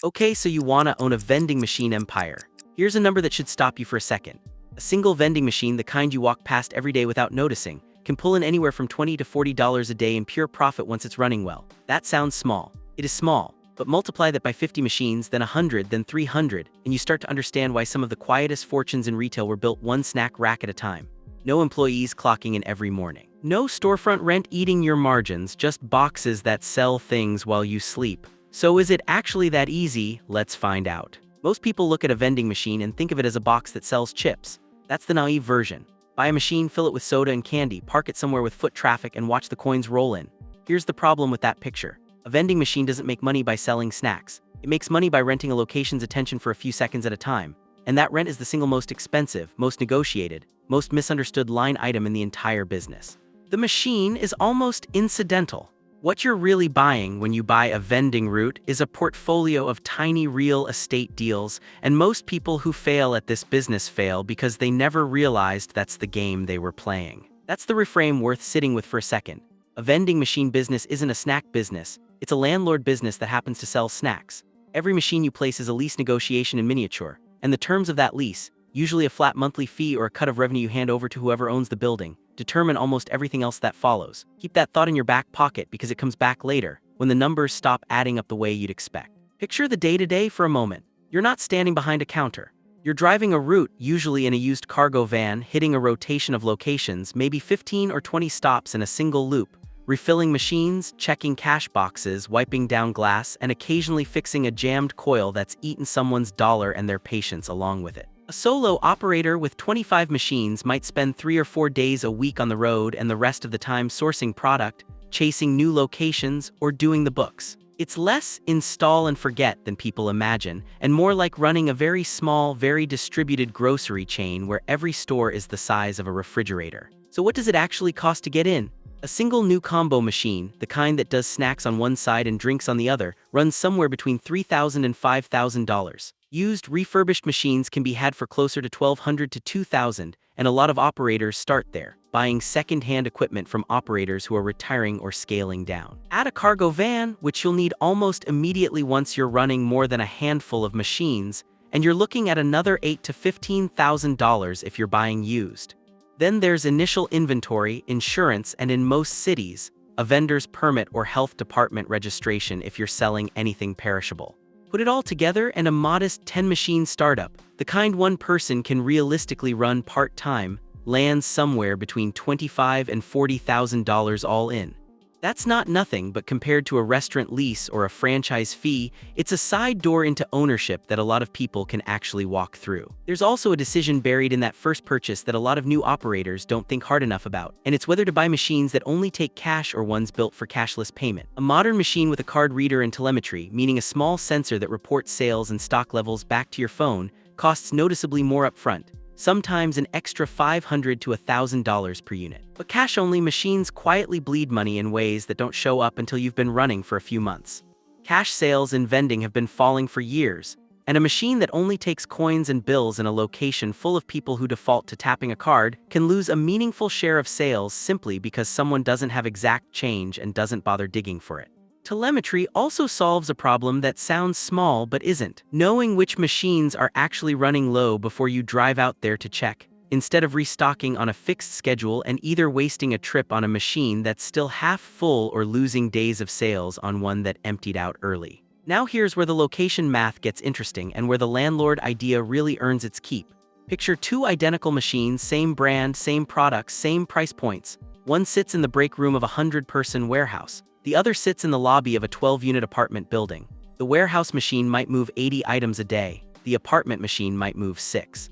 Okay, so you wanna own a vending machine empire. Here's a number that should stop you for a second. A single vending machine, the kind you walk past every day without noticing, can pull in anywhere from $20 to $40 a day in pure profit once it's running well. That sounds small. It is small, but multiply that by 50 machines, then 100, then 300, and you start to understand why some of the quietest fortunes in retail were built one snack rack at a time. No employees clocking in every morning. No storefront rent eating your margins, just boxes that sell things while you sleep. So is it actually that easy? Let's find out. Most people look at a vending machine and think of it as a box that sells chips. That's the naive version. Buy a machine, fill it with soda and candy, park it somewhere with foot traffic, and watch the coins roll in. Here's the problem with that picture. A vending machine doesn't make money by selling snacks. It makes money by renting a location's attention for a few seconds at a time. And that rent is the single most expensive, most negotiated, most misunderstood line item in the entire business. The machine is almost incidental. What you're really buying when you buy a vending route is a portfolio of tiny real estate deals, and most people who fail at this business fail because they never realized that's the game they were playing. That's the reframe worth sitting with for a second. A vending machine business isn't a snack business, it's a landlord business that happens to sell snacks. Every machine you place is a lease negotiation in miniature, and the terms of that lease, usually a flat monthly fee or a cut of revenue you hand over to whoever owns the building, determine almost everything else that follows. Keep that thought in your back pocket because it comes back later, when the numbers stop adding up the way you'd expect. Picture the day-to-day for a moment. You're not standing behind a counter. You're driving a route, usually in a used cargo van, hitting a rotation of locations, maybe 15 or 20 stops in a single loop, refilling machines, checking cash boxes, wiping down glass, and occasionally fixing a jammed coil that's eaten someone's dollar and their patience along with it. A solo operator with 25 machines might spend 3 or 4 days a week on the road and the rest of the time sourcing product, chasing new locations, or doing the books. It's less install and forget than people imagine, and more like running a very small, very distributed grocery chain where every store is the size of a refrigerator. So what does it actually cost to get in? A single new combo machine, the kind that does snacks on one side and drinks on the other, runs somewhere between $3,000 and $5,000. Used refurbished machines can be had for closer to $1,200 to $2,000, and a lot of operators start there, buying second-hand equipment from operators who are retiring or scaling down. Add a cargo van, which you'll need almost immediately once you're running more than a handful of machines, and you're looking at another $8,000 to $15,000 if you're buying used. Then there's initial inventory, insurance, and in most cities, a vendor's permit or health department registration if you're selling anything perishable. Put it all together and a modest 10-machine startup, the kind one person can realistically run part-time, lands somewhere between $25,000 and $40,000 all in. That's not nothing, but compared to a restaurant lease or a franchise fee, it's a side door into ownership that a lot of people can actually walk through. There's also a decision buried in that first purchase that a lot of new operators don't think hard enough about, and it's whether to buy machines that only take cash or ones built for cashless payment. A modern machine with a card reader and telemetry, meaning a small sensor that reports sales and stock levels back to your phone, costs noticeably more upfront. Sometimes an extra $500 to $1,000 per unit. But cash-only machines quietly bleed money in ways that don't show up until you've been running for a few months. Cash sales in vending have been falling for years, and a machine that only takes coins and bills in a location full of people who default to tapping a card can lose a meaningful share of sales simply because someone doesn't have exact change and doesn't bother digging for it. Telemetry also solves a problem that sounds small but isn't. Knowing which machines are actually running low before you drive out there to check, instead of restocking on a fixed schedule and either wasting a trip on a machine that's still half full or losing days of sales on one that emptied out early. Now here's where the location math gets interesting and where the landlord idea really earns its keep. Picture 2 identical machines, same brand, same products, same price points. One sits in the break room of a 100-person warehouse. The other sits in the lobby of a 12-unit apartment building. The warehouse machine might move 80 items a day. The apartment machine might move 6.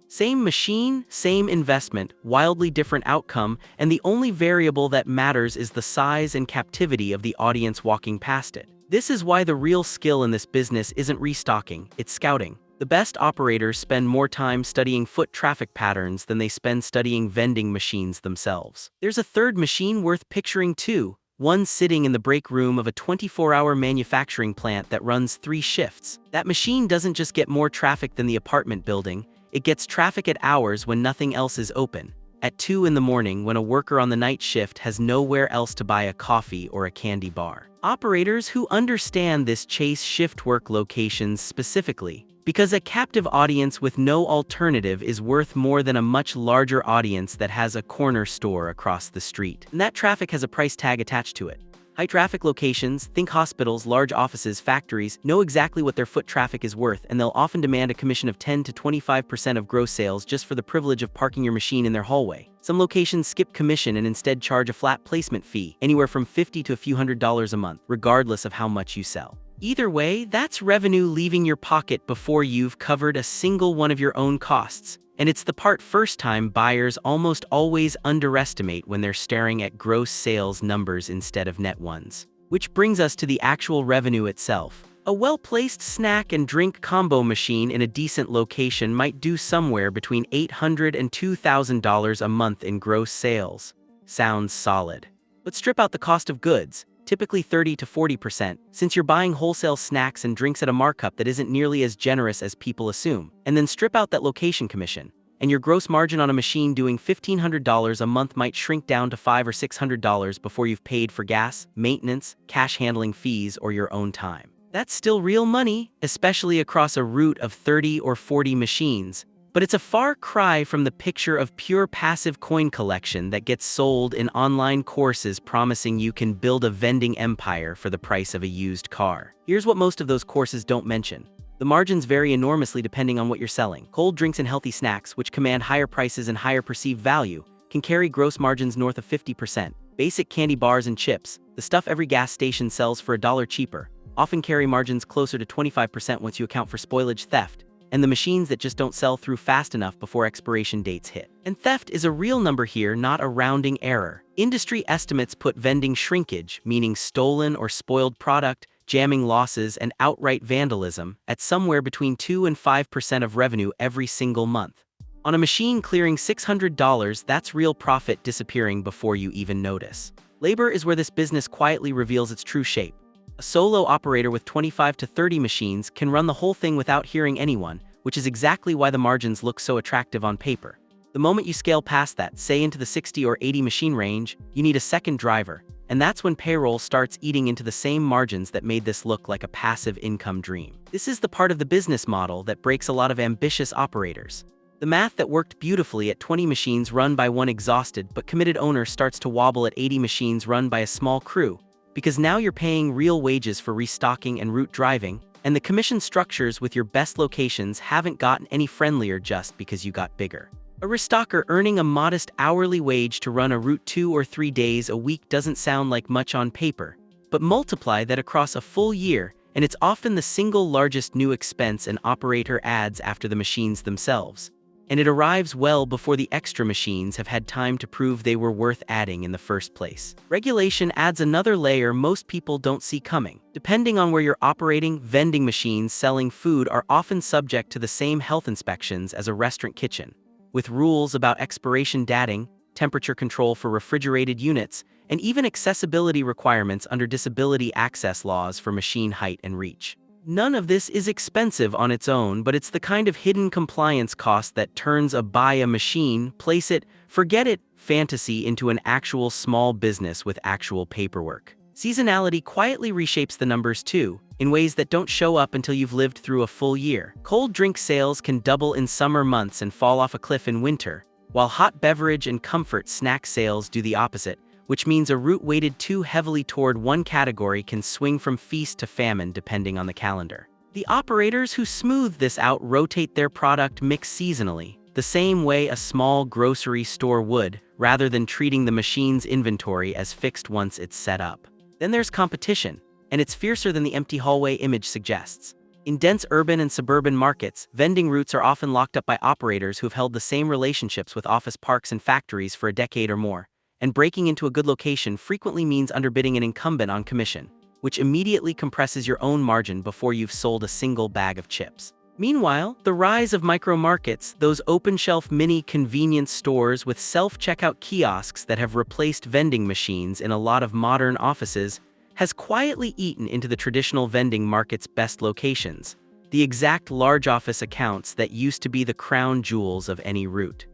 Same machine, same investment, wildly different outcome, and the only variable that matters is the size and captivity of the audience walking past it. This is why the real skill in this business isn't restocking, it's scouting. The best operators spend more time studying foot traffic patterns than they spend studying vending machines themselves. There's a third machine worth picturing too. One sitting in the break room of a 24-hour manufacturing plant that runs 3 shifts. That machine doesn't just get more traffic than the apartment building, it gets traffic at hours when nothing else is open. at 2 in the morning when a worker on the night shift has nowhere else to buy a coffee or a candy bar. Operators who understand this chase shift work locations specifically, because a captive audience with no alternative is worth more than a much larger audience that has a corner store across the street. And that traffic has a price tag attached to it. High traffic locations, think hospitals, large offices, factories, know exactly what their foot traffic is worth, and they'll often demand a commission of 10 to 25% of gross sales just for the privilege of parking your machine in their hallway. Some locations skip commission and instead charge a flat placement fee, anywhere from $50 to a few $100s a month, regardless of how much you sell. Either way, that's revenue leaving your pocket before you've covered a single one of your own costs. And it's the part first-time buyers almost always underestimate when they're staring at gross sales numbers instead of net ones. Which brings us to the actual revenue itself. A well-placed snack and drink combo machine in a decent location might do somewhere between $800 and $2,000 a month in gross sales. Sounds solid. But strip out the cost of goods, typically 30 to 40%, since you're buying wholesale snacks and drinks at a markup that isn't nearly as generous as people assume. And then strip out that location commission, and your gross margin on a machine doing $1,500 a month might shrink down to $500 or $600 before you've paid for gas, maintenance, cash handling fees, or your own time. That's still real money, especially across a route of 30 or 40 machines. But it's a far cry from the picture of pure passive coin collection that gets sold in online courses promising you can build a vending empire for the price of a used car. Here's what most of those courses don't mention. The margins vary enormously depending on what you're selling. Cold drinks and healthy snacks, which command higher prices and higher perceived value, can carry gross margins north of 50%. Basic candy bars and chips, the stuff every gas station sells for $1 cheaper, often carry margins closer to 25% once you account for spoilage, theft, and the machines that just don't sell through fast enough before expiration dates hit. And theft is a real number here, not a rounding error. Industry estimates put vending shrinkage, meaning stolen or spoiled product, jamming losses, and outright vandalism, at somewhere between 2 and 5% of revenue every single month. On a machine clearing $600, that's real profit disappearing before you even notice. Labor is where this business quietly reveals its true shape. A solo operator with 25 to 30 machines can run the whole thing without hearing anyone, which is exactly why the margins look so attractive on paper. The moment you scale past that, say into the 60 or 80 machine range, you need a second driver, and that's when payroll starts eating into the same margins that made this look like a passive income dream. This is the part of the business model that breaks a lot of ambitious operators. The math that worked beautifully at 20 machines run by one exhausted but committed owner starts to wobble at 80 machines run by a small crew, because now you're paying real wages for restocking and route driving, and the commission structures with your best locations haven't gotten any friendlier just because you got bigger. A restocker earning a modest hourly wage to run a route 2 or 3 days a week doesn't sound like much on paper, but multiply that across a full year, and it's often the single largest new expense an operator adds after the machines themselves. And it arrives well before the extra machines have had time to prove they were worth adding in the first place. Regulation adds another layer most people don't see coming. Depending on where you're operating, vending machines selling food are often subject to the same health inspections as a restaurant kitchen, with rules about expiration dating, temperature control for refrigerated units, and even accessibility requirements under disability access laws for machine height and reach. None of this is expensive on its own, but it's the kind of hidden compliance cost that turns a buy a machine, place it, forget it fantasy into an actual small business with actual paperwork. Seasonality quietly reshapes the numbers too, in ways that don't show up until you've lived through a full year. Cold drink sales can double in summer months and fall off a cliff in winter, while hot beverage and comfort snack sales do the opposite, which means a route weighted too heavily toward one category can swing from feast to famine depending on the calendar. The operators who smooth this out rotate their product mix seasonally, the same way a small grocery store would, rather than treating the machine's inventory as fixed once it's set up. Then there's competition, and it's fiercer than the empty hallway image suggests. In dense urban and suburban markets, vending routes are often locked up by operators who've held the same relationships with office parks and factories for a decade or more. And breaking into a good location frequently means underbidding an incumbent on commission, which immediately compresses your own margin before you've sold a single bag of chips. Meanwhile, the rise of micro-markets, those open-shelf mini convenience stores with self-checkout kiosks that have replaced vending machines in a lot of modern offices, has quietly eaten into the traditional vending market's best locations, the exact large office accounts that used to be the crown jewels of any route.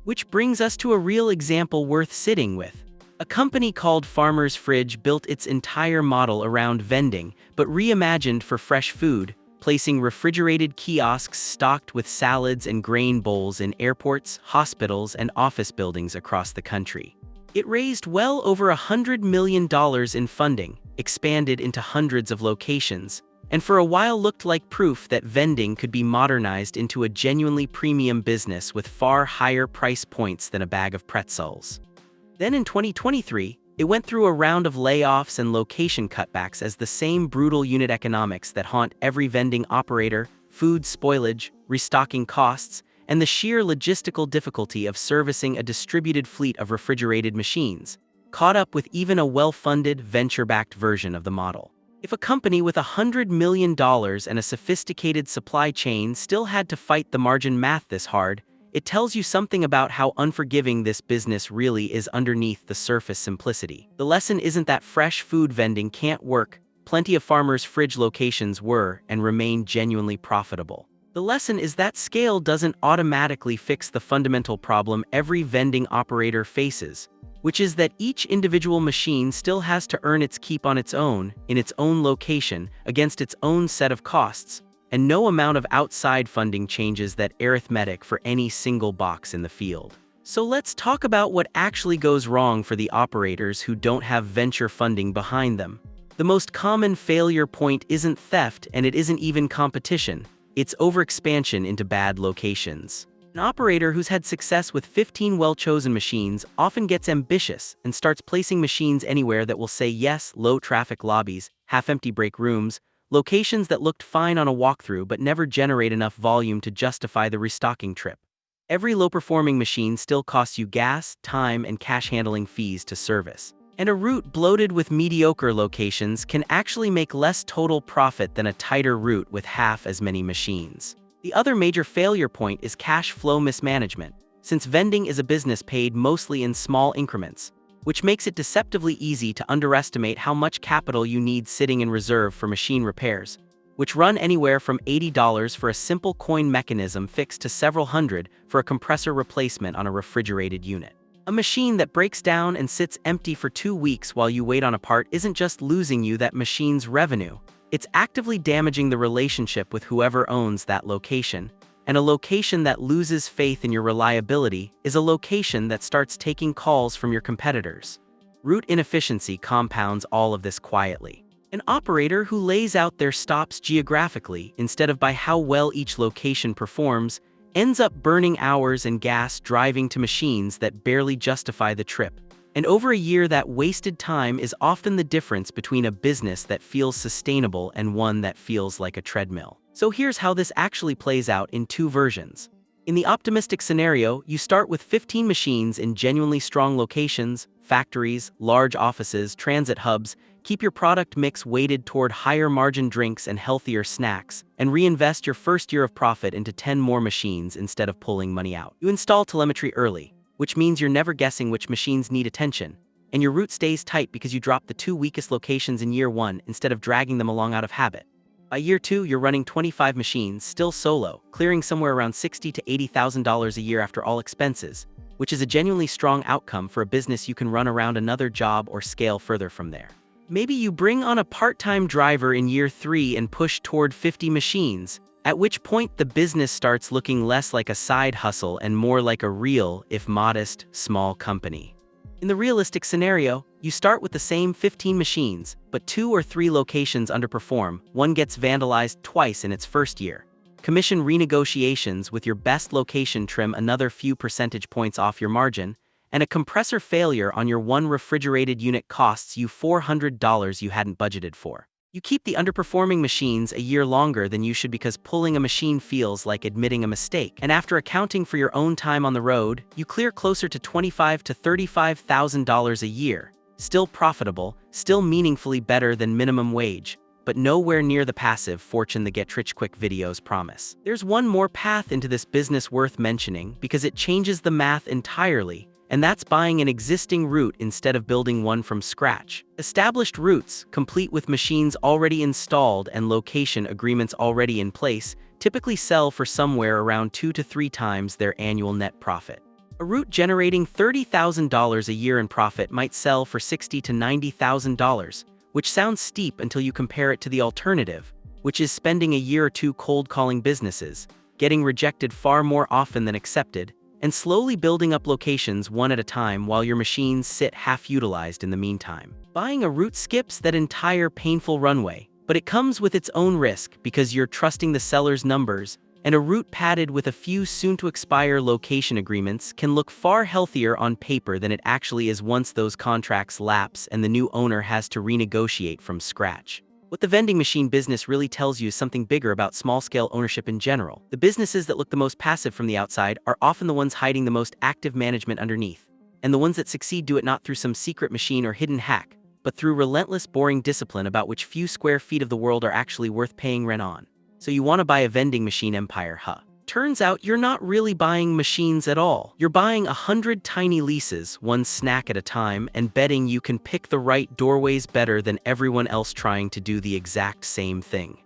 Which brings us to a real example worth sitting with. A company called Farmer's Fridge built its entire model around vending, but reimagined for fresh food, placing refrigerated kiosks stocked with salads and grain bowls in airports, hospitals, and office buildings across the country. It raised well over $100 million in funding, expanded into hundreds of locations, and for a while looked like proof that vending could be modernized into a genuinely premium business with far higher price points than a bag of pretzels. Then in 2023, it went through a round of layoffs and location cutbacks as the same brutal unit economics that haunt every vending operator, food spoilage, restocking costs, and the sheer logistical difficulty of servicing a distributed fleet of refrigerated machines, caught up with even a well-funded, venture-backed version of the model. If a company with $100 million and a sophisticated supply chain still had to fight the margin math this hard, it tells you something about how unforgiving this business really is underneath the surface simplicity. The lesson isn't that fresh food vending can't work. Plenty of Farmer's Fridge locations were and remain genuinely profitable. The lesson is that scale doesn't automatically fix the fundamental problem every vending operator faces, which is that each individual machine still has to earn its keep on its own, in its own location, against its own set of costs, and no amount of outside funding changes that arithmetic for any single box in the field. So let's talk about what actually goes wrong for the operators who don't have venture funding behind them. The most common failure point isn't theft, and it isn't even competition. It's overexpansion into bad locations. An operator who's had success with 15 well-chosen machines often gets ambitious and starts placing machines anywhere that will say yes: low-traffic lobbies, half-empty break rooms, locations that looked fine on a walkthrough but never generate enough volume to justify the restocking trip. Every low-performing machine still costs you gas, time, and cash handling fees to service. And a route bloated with mediocre locations can actually make less total profit than a tighter route with half as many machines. The other major failure point is cash flow mismanagement, since vending is a business paid mostly in small increments, which makes it deceptively easy to underestimate how much capital you need sitting in reserve for machine repairs, which run anywhere from $80 for a simple coin mechanism fixed to several hundred for a compressor replacement on a refrigerated unit. A machine that breaks down and sits empty for 2 weeks while you wait on a part isn't just losing you that machine's revenue, it's actively damaging the relationship with whoever owns that location. And a location that loses faith in your reliability is a location that starts taking calls from your competitors. Route inefficiency compounds all of this quietly. An operator who lays out their stops geographically instead of by how well each location performs ends up burning hours and gas driving to machines that barely justify the trip. And over a year, that wasted time is often the difference between a business that feels sustainable and one that feels like a treadmill. So here's how this actually plays out in 2 versions. In the optimistic scenario, you start with 15 machines in genuinely strong locations, factories, large offices, transit hubs, keep your product mix weighted toward higher margin drinks and healthier snacks, and reinvest your first year of profit into 10 more machines instead of pulling money out. You install telemetry early, which means you're never guessing which machines need attention, and your route stays tight because you drop the 2 weakest locations in year 1 instead of dragging them along out of habit. By year 2, you're running 25 machines, still solo, clearing somewhere around $60,000 to $80,000 a year after all expenses, which is a genuinely strong outcome for a business you can run around another job or scale further from there. Maybe you bring on a part-time driver in year 3 and push toward 50 machines, at which point the business starts looking less like a side hustle and more like a real, if modest, small company. In the realistic scenario, you start with the same 15 machines, but 2 or 3 locations underperform, one gets vandalized twice in its first year. Commission renegotiations with your best location trim another few percentage points off your margin, and a compressor failure on your one refrigerated unit costs you $400 you hadn't budgeted for. You keep the underperforming machines a year longer than you should because pulling a machine feels like admitting a mistake. And after accounting for your own time on the road, you clear closer to $25,000 to $35,000 a year. Still profitable, still meaningfully better than minimum wage, but nowhere near the passive fortune the get-rich-quick videos promise. There's one more path into this business worth mentioning because it changes the math entirely, and that's buying an existing route instead of building one from scratch. Established routes, complete with machines already installed and location agreements already in place, typically sell for somewhere around 2 to 3 times their annual net profit. A route generating $30,000 a year in profit might sell for $60,000 to $90,000, which sounds steep until you compare it to the alternative, which is spending a year or two cold calling businesses, getting rejected far more often than accepted, and slowly building up locations one at a time while your machines sit half-utilized in the meantime. Buying a route skips that entire painful runway, but it comes with its own risk because you're trusting the seller's numbers, and a route padded with a few soon-to-expire location agreements can look far healthier on paper than it actually is once those contracts lapse and the new owner has to renegotiate from scratch. What the vending machine business really tells you is something bigger about small-scale ownership in general. The businesses that look the most passive from the outside are often the ones hiding the most active management underneath, and the ones that succeed do it not through some secret machine or hidden hack, but through relentless, boring discipline about which few square feet of the world are actually worth paying rent on. So you want to buy a vending machine empire, huh? Turns out you're not really buying machines at all. You're buying 100 tiny leases, one snack at a time, and betting you can pick the right doorways better than everyone else trying to do the exact same thing.